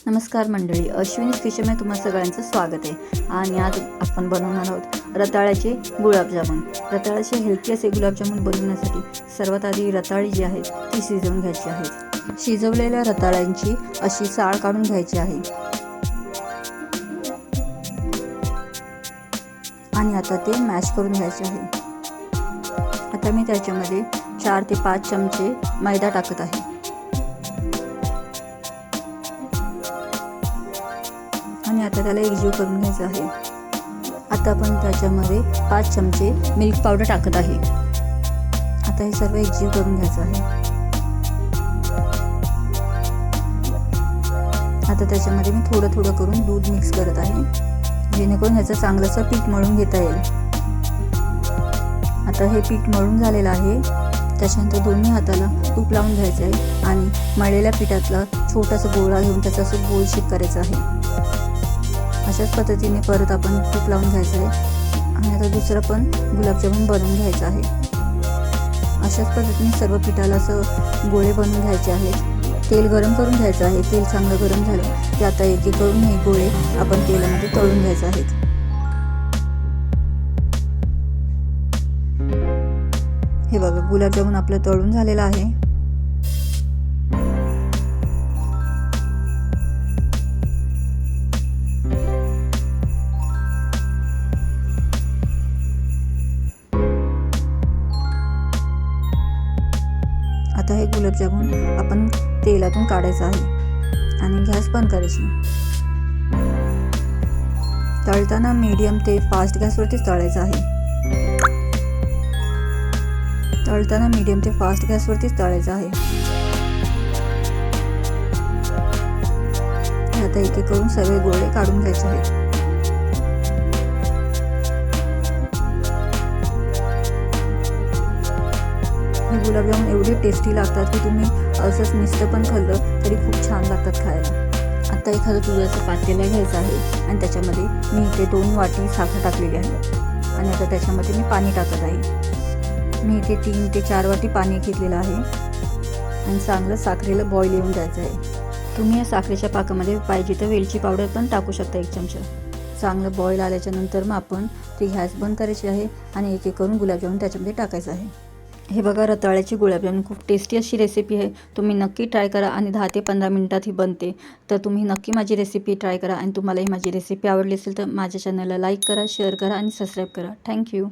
नमस्कार मंडळी, अश्विनीज किचनमध्ये तुम्हा सगळ्यांचं स्वागत आहे. आणि आज आपण बनवणार आहोत रताळ्याचे गुलाबजामुन. रताळ्याचे हेल्थी असे गुलाबजामुन बनवण्यासाठी सर्वात आधी रताळी जी आहेत ती शिजवून घ्यायची आहेत. शिजवलेल्या रताळ्यांची अशी साळ काढून घ्यायची आहे. आणि आता ते मॅश करून घ्यायचे आहे. आता मी त्याच्यामध्ये 4 ते 5 चमचे मैदा टाकत आहे. आणि आता त्याला एकजीव करून घ्यायचं आहे. आता आपण त्याच्यामध्ये 5 चमचे मिल्क पावडर टाकत आहे. आता हे सर्व एकजीव करून घ्यायचं आहे. आता त्याच्यामध्ये मी थोडं थोडं करून दूध मिक्स करत आहे, जेणेकरून ह्याचं चांगलंसं पीठ मळून घेता येईल. आता हे पीठ मळून झालेलं आहे. त्याच्यानंतर दोन्ही हाताला तूप लावून घ्यायचं आहे आणि मळलेल्या पिठातला छोटासा गोळा घेऊन त्याचा असं गोल शेप करायचा आहे. अशाच पद्धतीने परत आपण तूप लावून घ्यायचं आहे. आणि आता दुसरं पण गुलाबजामुन बनवून घ्यायचं आहे. अशाच पद्धतीने सर्व पिठाला असं गोळे बनवून घ्यायचे आहेत. तेल गरम करून घ्यायचं आहे. तेल चांगलं गरम झालं की आता एक एक करून हे गोळे आपण तेलामध्ये तळून घ्यायचे आहेत. हे बघा, गुलाबजामुन आपलं तळून झालेलं आहे. आता हे गुलाबजामुन आपण तेलातून काढायचं आहे आणि गॅस बंद करायची. तळताना मीडियम ते फास्ट गॅसवरतीच तळायचं आहे. तळताना मीडियम ते फास्ट गॅसवरतीच तळायचं आहे. आता एक एक करून सर्व गोळे काढून घ्यायचे आहेत. हे गुलाबजामुन एवढे टेस्टी लागतात की तुम्ही असंच नुसतं पण खाल्लं तरी खूप छान लागतात खायला. आता एखादं दुधाचं पातेलं घ्यायचं आहे आणि त्याच्यामध्ये मी इथे 2 वाटी साखर टाकलेली आहे. आणि आता त्याच्यामध्ये मी पाणी टाकत आहे. मी इथे 3 ते 4 वाटी पाणी घेतलेलं आहे. आणि चांगलं साखरेला बॉईल येऊन द्यायचं आहे. तुम्ही या साखरेच्या पाकामध्ये पाहिजे तर वेलची पावडर पण टाकू शकता 1 चमचा. चांगलं बॉईल आल्याच्या नंतर मग आपण ती गॅस बंद करायची आहे आणि एक एक करून गुलाबजामुन त्याच्यामध्ये टाकायचं आहे. हे बघा, रताळ्याची गुलाबजामुन खूप टेस्टी अशी रेसिपी आहे. तुम्ही नक्की ट्राय करा आणि 10 ते 15 मिनिटात ही बनते. तर तुम्ही नक्की माझी रेसिपी ट्राय करा. आणि तुम्हाला ही माझी रेसिपी आवडली असेल तर माझ्या चॅनलला लाईक करा, शेअर करा आणि सबस्क्राईब करा. थँक्यू.